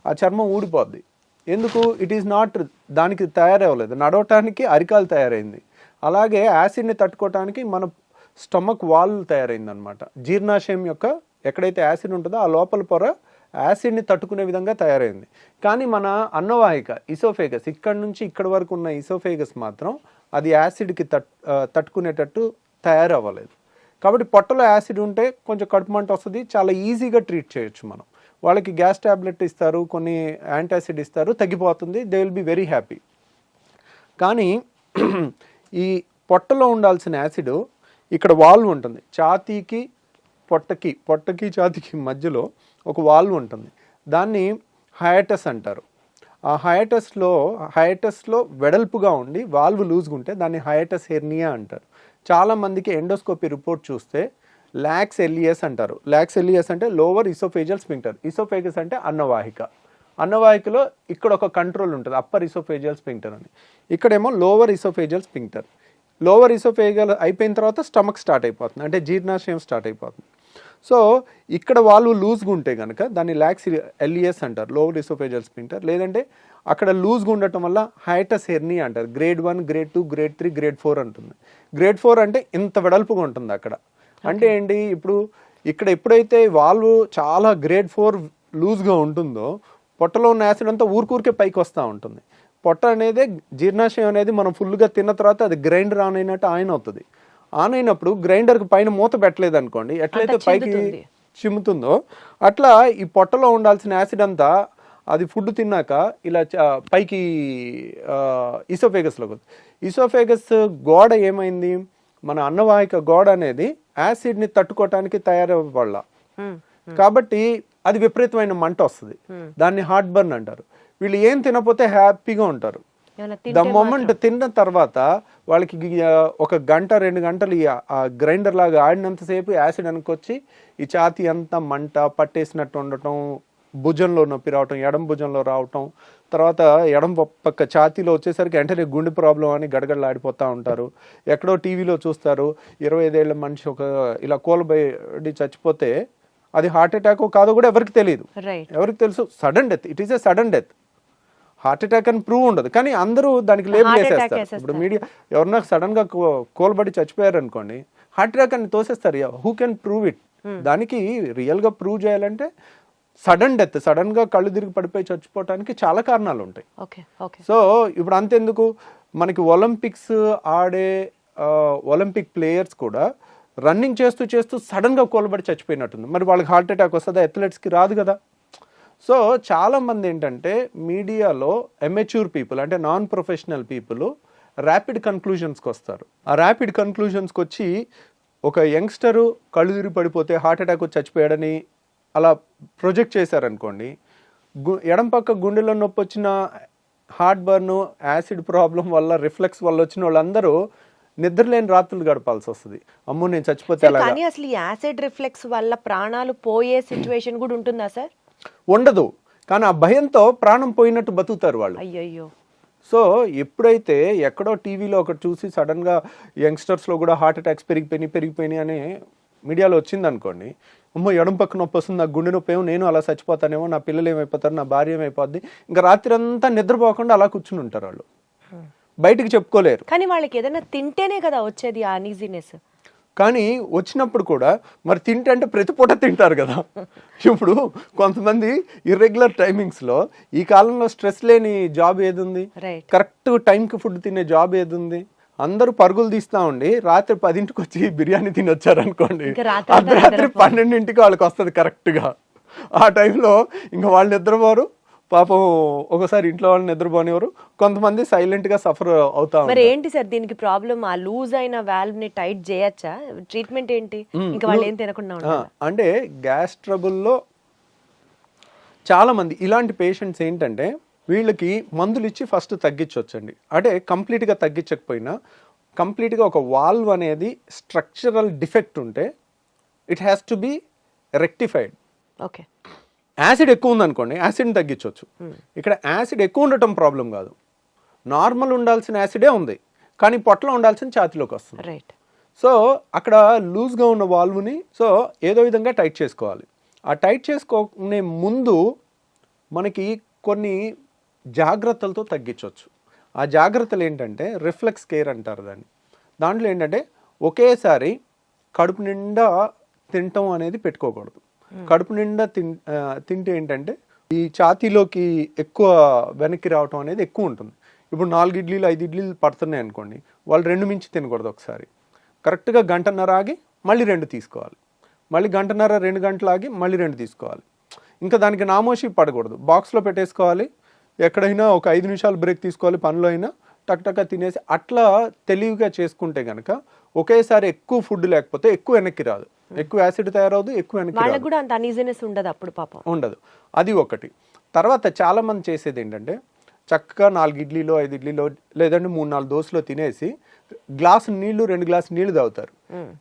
ఆ చర్మం ఊడిపోద్ది. ఎందుకు? ఇట్ ఈస్ నాట్, దానికి తయారవ్వలేదు, నడవటానికి అరికాలు తయారైంది. అలాగే యాసిడ్ని తట్టుకోవటానికి మన స్టమక్ వాల్ తయారైంది అనమాట. జీర్ణాశయం యొక్క ఎక్కడైతే యాసిడ్ ఉంటుందో ఆ లోపల పొర యాసిడ్ని తట్టుకునే విధంగా తయారైంది. కానీ మన అన్నవాహిక, ఇసోఫేగస్, ఇక్కడ నుంచి ఇక్కడ వరకు ఉన్న ఇసోఫేగస్ మాత్రం అది యాసిడ్కి తట్టుకునేటట్టు తయారవ్వలేదు. కాబట్టి పొట్టలో యాసిడ్ ఉంటే కొంచెం కడుపు మంట వస్తుంది, చాలా ఈజీగా ట్రీట్ చేయొచ్చు మనం. వాళ్ళకి గ్యాస్ ట్యాబ్లెట్ ఇస్తారు, కొన్ని యాంటాసిడ్ ఇస్తారు, తగ్గిపోతుంది, they will be very happy. కానీ ఈ పొట్టలో ఉండాల్సిన యాసిడ్ ఇక్కడ వాల్వ్ ఉంటుంది, ఛాతీకి పొట్టకి ఛాతీకి మధ్యలో ఒక వాల్వ్ ఉంటుంది, దాన్ని హయాటస్ అంటారు. ఆ హయాటస్లో వెడల్పుగా ఉండి వాల్వ్ లూజ్గా ఉంటే దాన్ని హయాటస్ హెర్నియా అంటారు. చాలామందికి ఎండోస్కోపీ రిపోర్ట్ చూస్తే లాక్స్ ఎలియస్ అంటారు. లాక్స్ ఎలియస్ అంటే లోవర్ ఇసోఫేజియల్ స్పింక్టర్. ఇసోఫేగస్ అంటే అన్నవాహికలో ఇక్కడ ఒక కంట్రోల్ ఉంటుంది, అప్పర్ ఇసోఫేజియల్ స్పింక్టర్ అని. ఇక్కడేమో lower oesophageal sphincter. Lower oesophageal అయిపోయిన తర్వాత స్టమక్ స్టార్ట్ అయిపోతుంది, అంటే జీర్ణాశయం స్టార్ట్ అయిపోతుంది. సో ఇక్కడ వాళ్ళు లూజ్గా ఉంటే కనుక దాన్ని లాక్స్ ఎలియస్ అంటారు, లోవర్ ఇసోఫేజియల్ స్పింక్టర్. లేదంటే అక్కడ లూజ్గా ఉండటం వల్ల హయాటస్ హెర్నియా అంటారు. గ్రేడ్ 1, గ్రేడ్ 2, గ్రేడ్ 3, గ్రేడ్ 4 ఉంటుంది. గ్రేడ్ 4 అంటే ఇంత వెడల్పుగా ఉంటుంది అక్కడ. అంటే ఏంటి, ఇప్పుడు ఇక్కడ ఎప్పుడైతే వాల్వ్ చాలా గ్రేడ్ 4 లూజ్గా ఉంటుందో పొట్టలో ఉన్న యాసిడ్ అంతా ఊరికే పైకి వస్తూ ఉంటుంది. పొట్ట అనేది, జీర్ణాశయం అనేది మనం ఫుల్గా తిన్న తర్వాత అది గ్రైండర్ ఆన్ అయినట్టు అవుతుంది. ఆన్ అయినప్పుడు గ్రైండర్కి పైన మూత పెట్టలేదు అనుకోండి, ఎట్లయితే పైకి చిమ్ముతుందో అట్లా ఈ పొట్టలో ఉండాల్సిన యాసిడ్ అంతా అది ఫుడ్ తిన్నాక ఇలా పైకి ఇసోఫేగస్లోకి వస్తుంది. ఇసోఫేగస్ గోడ ఏమైంది, మన అన్నవాహిక గోడ అనేది యాసిడ్ని తట్టుకోవటానికి తయారవ్వాల, కాబట్టి అది విపరీతమైన మంట వస్తుంది, దాన్ని హార్ట్ బర్న్ అంటారు. వీళ్ళు ఏం తినకపోతే హ్యాపీగా ఉంటారు. ద మొమెంట్ తిన్న తర్వాత వాళ్ళకి ఒక గంట 2 గంటలు ఆ గ్రైండర్ లాగా ఆడినంతసేపు యాసిడ్ అనుకొచ్చి ఈ ఛాతీ అంతా మంట పట్టేసినట్టు ఉండటం, భుజంలో నొప్పి రావటం, ఎడం భుజంలో రావటం, తర్వాత ఎడం పక్క ఛాతీలో వచ్చేసరికి వెంటనే గుండె ప్రాబ్లం అని గడగడలాడిపోతూ ఉంటారు. ఎక్కడో టీవీలో చూస్తారు 25 ఏళ్ల మనిషి ఒక ఇలా కూలబడి చచ్చిపోతే అది హార్ట్ అటాక్ కాదో కూడా ఎవరికి తెలియదు. ఎవరికి తెలుసు? Sudden death. It is a sudden death. Heart attack అని ప్రూవ్ ఉండదు, కానీ అందరూ దానికి లేబుల్ వేసేస్తారు. ఇప్పుడు మీడియా ఎవరన్నా సడన్ గా కోల్బడి చచ్చిపోయారు అనుకోండి, హార్ట్ అటాక్ అని తోసేస్తారు. Who can prove it? దానికి రియల్ గా ప్రూవ్ చేయాలంటే సడన్ డెత్, సడన్ గా కళ్ళు తిరిగి పడిపోయి చచ్చిపోవటానికి చాలా కారణాలు ఉంటాయి. సో ఇప్పుడు అంతెందుకు, మనకి ఒలింపిక్స్ ఆడే ఒలింపిక్ ప్లేయర్స్ కూడా రన్నింగ్ చేస్తూ సడన్ గా కోల్బడి చచ్చిపోయినట్టుంది. మరి వాళ్ళకి హార్ట్ అటాక్ వస్తుందా? అథ్లెట్స్కి రాదు కదా. సో చాలామంది ఏంటంటే మీడియాలో ఎమెచ్యూర్ పీపుల్, అంటే నాన్ ప్రొఫెషనల్ పీపుల్ ర్యాపిడ్ కన్క్లూజన్స్కి వస్తారు. ఆ ర్యాపిడ్ కన్క్లూజన్స్కి వచ్చి ఒక యంగ్స్టరు కళ్ళు తిరిగి పడిపోతే హార్ట్ అటాక్ వచ్చి చచ్చిపోయాడని అలా ప్రొజెక్ట్ చేశారనుకోండి, ఎడం పక్క గుండెలో నొప్పి వచ్చిన, హార్ట్ బర్న్, యాసిడ్ ప్రాబ్లం వల్ల, రిఫ్లెక్స్ వల్ల వచ్చిన వాళ్ళందరూ నిద్రలేని రాత్రులు గడపాల్సి వస్తుంది. అమ్మో నేను చచ్చిపోతే సార్, ఎలాగా? కానీ అసలు ఈ యాసిడ్ రిఫ్లెక్స్ వల్ల ప్రాణాలు పోయే సిచ్యువేషన్ కూడా ఉంటుందా సార్? ఉండదు, కానీ ఆ భయంతో ప్రాణం పోయినట్టు బతుకుతారు వాళ్ళు. అయ్యయ్యో. సో ఎప్పుడైతే ఎక్కడో టీవీలో ఒకటి చూసి సడన్గా యంగ్స్టర్స్లో కూడా హార్ట్ అటాక్స్ పెరిగిపోయినాయి అని మీడియాలో వచ్చింది అనుకోండి, అమ్మో ఎడం పక్క నొప్పి వస్తుంది, నాకు గుండె నొప్పి ఏమో, నేను అలా చచ్చిపోతానేమో, నా పిల్లలు ఏమైపోతారు, నా భార్య ఏమైపోద్ది, ఇంకా రాత్రి అంతా నిద్రపోకుండా అలా కూర్చుని ఉంటారు వాళ్ళు, బయటికి చెప్పుకోలేరు. కానీ వాళ్ళకి ఏదైనా తింటేనే కదా వచ్చేది ఆ అనీజీనెస్. కానీ వచ్చినప్పుడు కూడా మరి తింటే ప్రతి పూట తింటారు కదా. ఇప్పుడు కొంతమంది ఇర్రెగ్యులర్ టైమింగ్స్లో, ఈ కాలంలో స్ట్రెస్ లేని జాబ్ ఏది ఉంది, రైట్. కరెక్ట్ టైంకి ఫుడ్ తినే జాబ్ ఏది ఉంది? అందరూ పరుగులు తీస్తా ఉండి రాత్రి 10ంటికి వచ్చి బిర్యానీ తిని వచ్చారనుకోండి, ఇంకా రాత్రి అర్ధరాత్రి 12ంటికి వాళ్ళకి వస్తుంది కరెక్ట్గా. ఆ టైంలో ఇంకా వాళ్ళు నిద్రపోరు పాపం, ఒకసారి ఇంట్లో వాళ్ళు నిద్రపోనివారు, కొంతమంది సైలెంట్గా సఫర్ అవుతా మరి ఉంటారు. ఏంటి సార్ దీనికి ప్రాబ్లం? ఆ లూజ్ అయిన వాల్వ్ ని టైట్ చేయొచ్చా? ట్రీట్మెంట్ ఏంటి? ఇంకా వాళ్ళు ఏం తినకుండా ఉంటారు? అంటే గ్యాస్ ట్రబుల్లో చాలా మంది ఇలాంటి పేషెంట్స్ ఏంటంటే వీళ్ళకి మందులు ఇచ్చి ఫస్ట్ తగ్గించవచ్చండి. అంటే కంప్లీట్గా తగ్గించకపోయినా కంప్లీట్గా ఒక వాల్వ్ అనేది స్ట్రక్చరల్ డిఫెక్ట్ ఉంటే it has to be rectified. Okay. Acid ఎక్కువ ఉందనుకోండి, యాసిడ్ని తగ్గించవచ్చు. ఇక్కడ యాసిడ్ ఎక్కువ ఉండటం ప్రాబ్లం కాదు, నార్మల్ ఉండాల్సిన యాసిడే ఉంది, కానీ పొట్టలో ఉండాల్సిన ఛాతీలోకి వస్తుంది. రైట్. సో అక్కడ లూజ్గా ఉన్న వాల్వ్ని సో ఏదో విధంగా టైట్ చేసుకోవాలి. ఆ టైట్ చేసుకునే ముందు మనకి కొన్ని జాగ్రత్తలతో తగ్గించవచ్చు. ఆ జాగ్రత్తలు ఏంటంటే రిఫ్లెక్స్ కేర్ అంటారు దాన్ని. దాంట్లో ఏంటంటే ఒకేసారి కడుపు నిండా తినటం అనేది పెట్టుకోకూడదు. కడుపు నిండా తింటే ఏంటంటే ఈ ఛాతీలోకి ఎక్కువ వెనక్కి రావటం అనేది ఎక్కువ ఉంటుంది. ఇప్పుడు 4 ఇడ్లీలు 5 ఇడ్లీలు పడుతున్నాయి అనుకోండి, వాళ్ళు 2 మించి తినకూడదు. ఒకసారి కరెక్ట్గా గంటన్నర ఆగి మళ్ళీ 2 తీసుకోవాలి, మళ్ళీ గంటన్నర 2 గంటలు ఆగి మళ్ళీ 2 తీసుకోవాలి. ఇంకా దానికి నామోషి పడకూడదు, బాక్స్లో పెట్టేసుకోవాలి. ఎక్కడైనా ఒక 5 నిమిషాలు బ్రేక్ తీసుకోవాలి, పనిలో అయినా టక్ తినేసి అట్లా తెలివిగా చేసుకుంటే కనుక ఒకేసారి ఎక్కువ ఫుడ్ లేకపోతే ఎక్కువ వెనక్కి రాదు, ఎక్కువ యాసిడ్ తయారవదు, ఎక్కువ వెనక్కి వాళ్ళకి కూడా అంత అనీజీనెస్ ఉండదు అప్పుడు పాపం. ఉండదు. అది ఒకటి. తర్వాత చాలా మంది చేసేది ఏంటంటే చక్కగా 4 ఇడ్లీలో 5 ఇడ్లీలో లేదంటే 3-4 దోశలో తినేసి గ్లాసు నీళ్లు 2 గ్లాసు నీళ్లు తాగుతారు.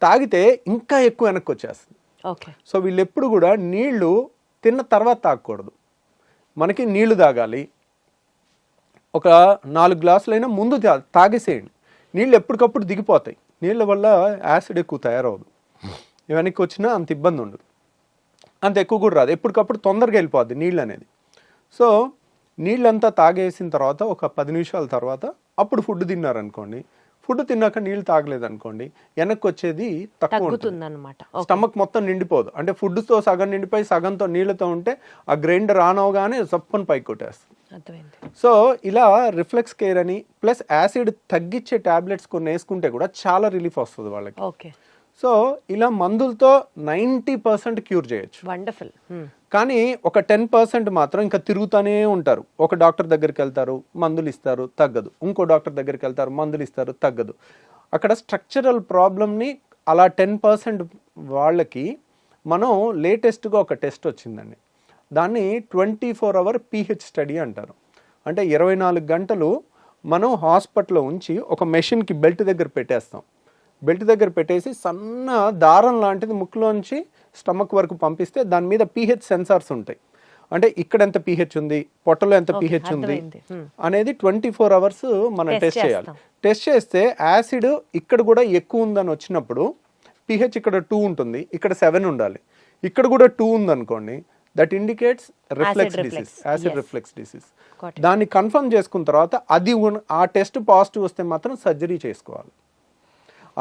తాగితే ఇంకా ఎక్కువ వెనక్కి వచ్చేస్తుంది. ఓకే. సో వీళ్ళు ఎప్పుడు కూడా నీళ్లు తిన్న తర్వాత తాగకూడదు, మనకి నీళ్లు తాగాలి. ఒక 4 గ్లాసులైనా ముందు తాగేసేయండి. నీళ్ళు ఎప్పటికప్పుడు దిగిపోతాయి, నీళ్ళ వల్ల యాసిడ్ ఎక్కువ తయారవదు, వెనక్కి వచ్చినా అంత ఇబ్బంది ఉండదు, అంత ఎక్కువ కూడా రాదు, ఎప్పటికప్పుడు తొందరగా వెళ్ళిపోద్ది నీళ్ళు అనేది. సో నీళ్ళంతా తాగేసిన తర్వాత ఒక 10 నిమిషాల తర్వాత అప్పుడు ఫుడ్ తిన్నారనుకోండి, ఫుడ్ తిన్నాక నీళ్ళు తాగలేదనుకోండి, వెనక్కి వచ్చేది తక్కువ ఉంటుంది అన్నమాట. స్టమక్ మొత్తం నిండిపోదు. అంటే ఫుడ్తో సగం నిండిపోయి సగంతో నీళ్ళతో ఉంటే ఆ గ్రైండర్ ఆన్ అవగానే సప్పని పైకి కొట్టేస్తుంది. సో ఇలా రిఫ్లెక్స్ కేర్ అని ప్లస్ యాసిడ్ తగ్గించే టాబ్లెట్స్ కొన్ని వేసుకుంటే కూడా చాలా రిలీఫ్ వస్తుంది వాళ్ళకి. ఓకే. సో ఇలా మందులతో 90% క్యూర్ చేయొచ్చు. వండర్ఫుల్. కానీ ఒక 10% మాత్రం ఇంకా తిరుగుతూనే ఉంటారు. ఒక డాక్టర్ దగ్గరికి వెళ్తారు, మందులు ఇస్తారు, తగ్గదు. ఇంకో డాక్టర్ దగ్గరికి వెళ్తారు, మందులు ఇస్తారు, తగ్గదు. అక్కడ స్ట్రక్చరల్ ప్రాబ్లమ్ని అలా 10% వాళ్ళకి మనం లేటెస్ట్గా ఒక టెస్ట్ వచ్చిందండి, దాన్ని 24 hour pH స్టడీ అంటారు. అంటే 24 గంటలు మనం హాస్పిటల్లో ఉంచి ఒక మెషిన్కి బెల్ట్ దగ్గర పెట్టేస్తాం. బెల్ట్ దగ్గర పెట్టేసి సన్న దారం లాంటిది ముక్కులోంచి స్టమక్ వరకు పంపిస్తే దాని మీద pH సెన్సార్స్ ఉంటాయి. అంటే ఇక్కడ ఎంత pH ఉంది, పొట్టలో ఎంత pH ఉంది అనేది 24 hours మనం టెస్ట్ చేయాలి. టెస్ట్ చేస్తే యాసిడ్ ఇక్కడ కూడా ఎక్కువ ఉందని వచ్చినప్పుడు pH ఇక్కడ 2 ఉంటుంది, ఇక్కడ 7 ఉండాలి. ఇక్కడ కూడా 2 ఉందనుకోండి, that indicates reflex disease, acid reflex disease. దాన్ని కన్ఫర్మ్ చేసుకున్న తర్వాత అది ఆ టెస్ట్ పాజిటివ్ వస్తే మాత్రం సర్జరీ చేసుకోవాలి.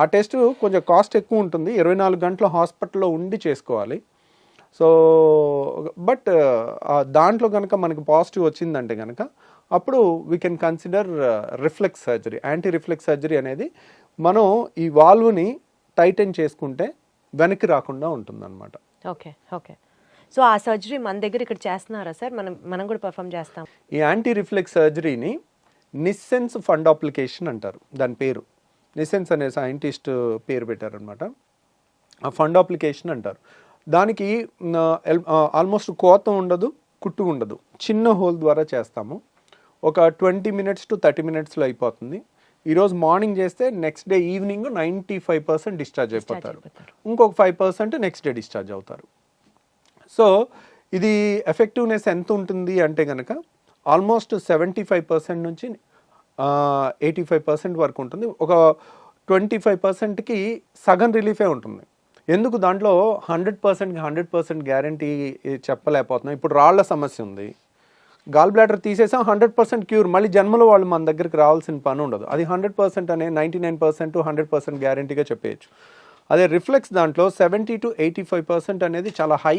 ఆ టెస్ట్ కొంచెం కాస్ట్ ఎక్కువ ఉంటుంది, 24 గంటలు హాస్పిటల్లో ఉండి చేసుకోవాలి. సో బట్ దాంట్లో కనుక మనకి పాజిటివ్ వచ్చిందంటే కనుక అప్పుడు we can consider reflex surgery. Anti reflex surgery అనేది మనం ఈ వాల్వ్ని టైటన్ చేసుకుంటే వెనక్కి రాకుండా ఉంటుందన్నమాట. ఓకే. ఓకే. సో ఆ సర్జరీ మన దగ్గర ఇక్కడ చేస్తున్నారా సార్? మనం కూడా పర్ఫామ్ చేస్తాం. ఈ యాంటీ రిఫ్లెక్స్ సర్జరీని నిస్సెన్స్ ఫండ్ అప్లికేషన్ అంటారు. దాని పేరు నిసెన్స్ అనే సైంటిస్ట్ పేరు పెట్టారనమాట. ఆ ఫండ్ అప్లికేషన్ అంటారు. దానికి ఆల్మోస్ట్ కోత ఉండదు, కుట్టు ఉండదు, చిన్న హోల్ ద్వారా చేస్తాము. ఒక 20 minutes to 30 minutesలో అయిపోతుంది. ఈరోజు మార్నింగ్ చేస్తే నెక్స్ట్ డే ఈవినింగ్ 95% డిశ్చార్జ్ అయిపోతారు. ఇంకొక 5% నెక్స్ట్ డే డిశ్చార్జ్ అవుతారు. సో ఇది ఎఫెక్టివ్నెస్ ఎంత ఉంటుంది అంటే కనుక ఆల్మోస్ట్ 75% నుంచి 85% వరకు ఉంటుంది. ఒక 25%కి సగం రిలీఫే ఉంటుంది. ఎందుకు దాంట్లో 100% గ్యారంటీ చెప్పలేకపోతున్నాం. ఇప్పుడు రాళ్ల సమస్య ఉంది, గాల్ బ్లాడర్ తీసేసాం, 100% క్యూర్, మళ్ళీ జన్మలో వాళ్ళు మన దగ్గరికి రావాల్సిన పని ఉండదు. అది 100% అనే 99% 100% గ్యారంటీగా చెప్పేయచ్చు. అదే రిఫ్లెక్స్ దాంట్లో 70 to 85% అనేది చాలా హై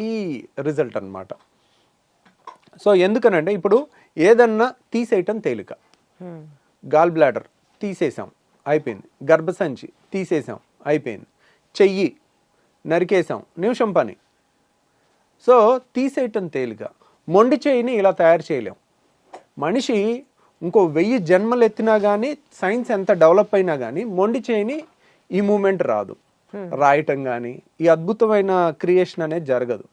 రిజల్ట్ అనమాట. సో ఎందుకనంటే ఇప్పుడు ఏదన్నా తీసేయటం తేలిక. గాల్ బ్లాడర్ తీసేసాం, అయిపోయింది. గర్భసంచి తీసేసాం, అయిపోయింది. చెయ్యి నరికేసాం, నిమిషం పని. సో తీసేయటం తేలిక. మొండి చేయిని ఇలా తయారు చేయలేం. మనిషి ఇంకో 1000 జన్మలు ఎత్తినా కానీ, సైన్స్ ఎంత డెవలప్ అయినా కానీ మొండి చేయిని ఈ మూమెంట్ రాదు. రాయటం కానీ ఈ అద్భుతమైన క్రియేషన్ అనేది జరగదు.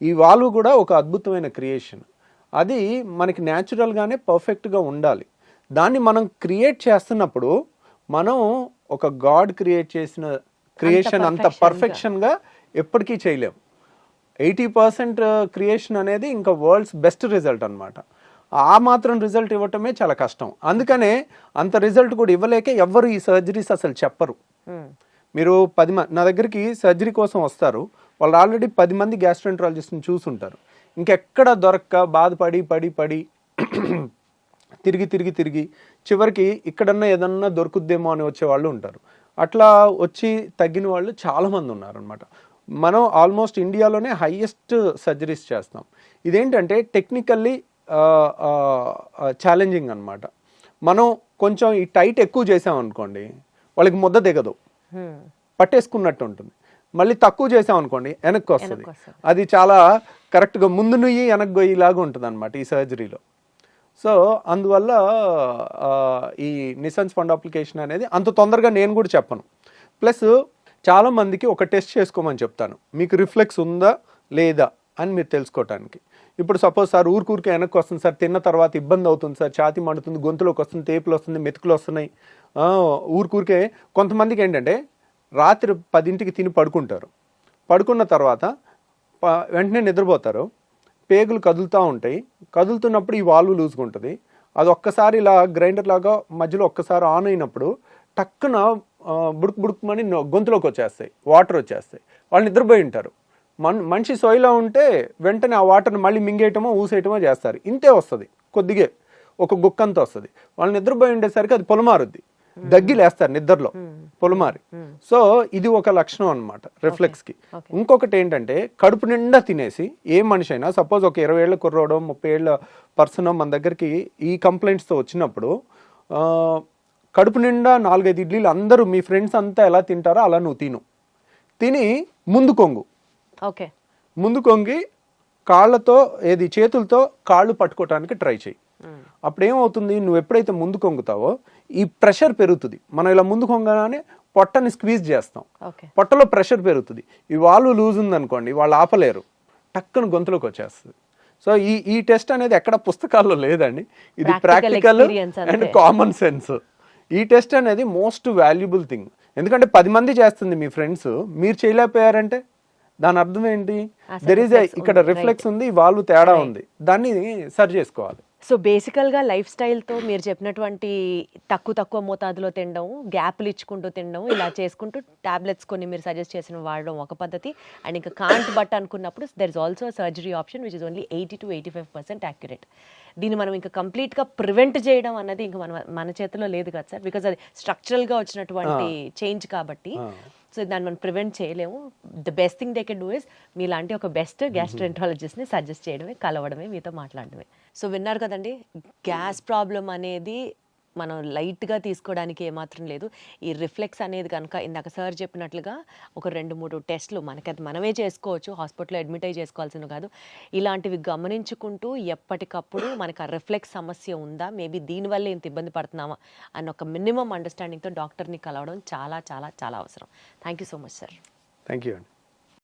ఈ వాల్వ్ కూడా ఒక అద్భుతమైన క్రియేషన్. అది మనకి న్యాచురల్గానే పర్ఫెక్ట్గా ఉండాలి. దాన్ని మనం క్రియేట్ చేస్తున్నప్పుడు మనం ఒక గాడ్ క్రియేట్ చేసిన క్రియేషన్ అంత పర్ఫెక్షన్గా ఎప్పటికీ చేయలేం. 80% క్రియేషన్ అనేది ఇంకా వరల్డ్స్ బెస్ట్ రిజల్ట్ అనమాట. ఆ మాత్రం రిజల్ట్ ఇవ్వటమే చాలా కష్టం. అందుకనే అంత రిజల్ట్ కూడా ఇవ్వలేక ఎవ్వరు ఈ సర్జరీస్ అసలు చెప్పరు. మీరు 10 మంది నా దగ్గరికి సర్జరీ కోసం వస్తారు, వాళ్ళు ఆల్రెడీ 10 మంది గ్యాస్ట్రోఎంట్రాలజిస్ట్ని చూసుంటారు. ఇంకెక్కడ దొరక్క బాధపడి పడి పడి తిరిగి చివరికి ఇక్కడన్నా ఏదన్నా దొరుకుద్దేమో అని వచ్చే వాళ్ళు ఉంటారు. అట్లా వచ్చి తగ్గిన వాళ్ళు చాలామంది ఉన్నారనమాట. మనం ఆల్మోస్ట్ ఇండియాలోనే హైయెస్ట్ సర్జరీస్ చేస్తాం. ఇదేంటంటే టెక్నికల్లీ ఛాలెంజింగ్ అనమాట. మనం కొంచెం ఈ టైట్ ఎక్కువ చేసామనుకోండి వాళ్ళకి ముద్ద దిగదు, పట్టేసుకున్నట్టు ఉంటుంది. మళ్ళీ తక్కువ చేసామనుకోండి వెనక్కి వస్తుంది. అది చాలా కరెక్ట్గా ముందు నుయ్యి వెనక్కి గొయ్యిలాగా ఉంటుంది అనమాట ఈ సర్జరీలో. సో అందువల్ల ఈ నిసన్స్ ఫండ్ అప్లికేషన్ అనేది అంత తొందరగా నేను కూడా చెప్పను. ప్లస్ చాలామందికి ఒక టెస్ట్ చేసుకోమని చెప్తాను, మీకు రిఫ్లెక్స్ ఉందా లేదా అని మీరు తెలుసుకోవటానికి. ఇప్పుడు సపోజ్ సార్ ఊరికే వెనక్కి వస్తుంది సార్, తిన్న తర్వాత ఇబ్బంది అవుతుంది సార్, ఛాతి మండుతుంది, గొంతులోకి వస్తుంది, తేపులు వస్తుంది, మెతుకులు వస్తున్నాయి. ఊరికే కొంతమందికి ఏంటంటే రాత్రి 10ంటికి తిని పడుకుంటారు, పడుకున్న తర్వాత వెంటనే నిద్రపోతారు, పేగులు కదులుతూ ఉంటాయి, కదులుతున్నప్పుడు ఈ వాల్వ్ లూజ్గా ఉంటుంది. అది ఒక్కసారి ఇలా గ్రైండర్ లాగా మధ్యలో ఒక్కసారి ఆన్ అయినప్పుడు టక్కున బుడుకుమని గొంతులోకి వచ్చేస్తాయి, వాటర్ వచ్చేస్తాయి. వాళ్ళు నిద్రపోయి ఉంటారు. మనిషి సోయిలో ఉంటే వెంటనే ఆ వాటర్ని మళ్ళీ మింగేయటమో ఊసేయటమో చేస్తారు. ఇంతే వస్తుంది, కొద్దిగా ఒక గుక్కంతా వస్తుంది. వాళ్ళు నిద్రపోయి ఉండేసరికి అది పొలమారుద్ది, దగ్గిలేస్తారు నిద్రలో పొలమారి. సో ఇది ఒక లక్షణం అనమాట రిఫ్లెక్స్కి. ఇంకొకటి ఏంటంటే కడుపు నిండా తినేసి ఏ మనిషి అయినా, సపోజ్ ఒక 20 ఏళ్ళ కుర్రోడో 30 ఏళ్ళ పర్సన్ మన దగ్గరికి ఈ కంప్లైంట్స్తో వచ్చినప్పుడు కడుపు నిండా 4-5 ఇడ్లీలు అందరూ మీ ఫ్రెండ్స్ అంతా ఎలా తింటారో అలా నువ్వు తిని ముందు కొంగు, ముందు కొంగి కాళ్ళతో చేతులతో కాళ్ళు పట్టుకోవటానికి ట్రై చేయి. అప్పుడు ఏమవుతుంది, నువ్వు ఎప్పుడైతే ముందు కొంగుతావో ఈ ప్రెషర్ పెరుగుతుంది. మనం ఇలా ముందు కొంగగానే పొట్టని స్క్వీజ్ చేస్తాం, పొట్టలో ప్రెషర్ పెరుగుతుంది. ఈ వాల్వ్ లూజ్ ఉందనుకోండి వాళ్ళు ఆపలేరు, టక్కున గొంతులోకి వచ్చేస్తుంది. సో ఈ టెస్ట్ అనేది ఎక్కడ పుస్తకాల్లో లేదండి, ఇది ప్రాక్టికల్ అండ్ కామన్ సెన్స్. ఈ టెస్ట్ అనేది మోస్ట్ వాల్యుబుల్ థింగ్. ఎందుకంటే 10 మంది చేస్తుంది మీ ఫ్రెండ్స్, మీరు చేయలేకపోయారంటే దాని అర్థం ఏంటి? ఇక్కడ రిఫ్లెక్స్ ఉంది, వాళ్ళు తేడా ఉంది, దాన్ని సరి చేసుకోవాలి. సో బేసికల్గా లైఫ్ స్టైల్తో మీరు చెప్పినటువంటి తక్కువ మోతాదులో తినడం, గ్యాప్లు ఇచ్చుకుంటూ తినడం, ఇలా చేసుకుంటూ టాబ్లెట్స్ కొన్ని మీరు సజెస్ట్ చేసిన వాడడం ఒక పద్ధతి. అండ్ ఇంకా కాంట్ బట్ అనుకున్నప్పుడు there is also surgery option which is only 80 to 85% accurate. దీన్ని మనం ఇంకా కంప్లీట్గా ప్రివెంట్ చేయడం అన్నది ఇంకా మన చేతిలో లేదు కదా సార్, బికాజ్ అది స్ట్రక్చరల్గా వచ్చినటువంటి చేంజ్ కాబట్టి. సో దాన్ని మనం ప్రివెంట్ చేయలేము. The best thing they can do is మీలాంటి ఒక బెస్ట్ గ్యాస్ట్రోఎంట్రాలజిస్ట్ని సజెస్ట్ చేయడమే, కలవడమే, మీతో మాట్లాడడమే. సో విన్నారు కదండి, గ్యాస్ ప్రాబ్లం అనేది మనం లైట్గా తీసుకోవడానికి ఏమాత్రం లేదు. ఈ రిఫ్లెక్స్ అనేది కనుక ఇందాక సార్ చెప్పినట్లుగా ఒక 2-3 టెస్టులు మనకి మనమే చేసుకోవచ్చు, హాస్పిటల్లో అడ్మిట్ అయ్యి చేసుకోవాల్సిన కాదు. ఇలాంటివి గమనించుకుంటూ ఎప్పటికప్పుడు మనకు ఆ రిఫ్లెక్స్ సమస్య ఉందా, మేబీ దీనివల్ల ఇంత ఇబ్బంది పడుతున్నామా అన్న ఒక మినిమం అండర్స్టాండింగ్తో డాక్టర్ని కలవడం చాలా చాలా చాలా అవసరం. Thank you so much sir. Thank you అండి.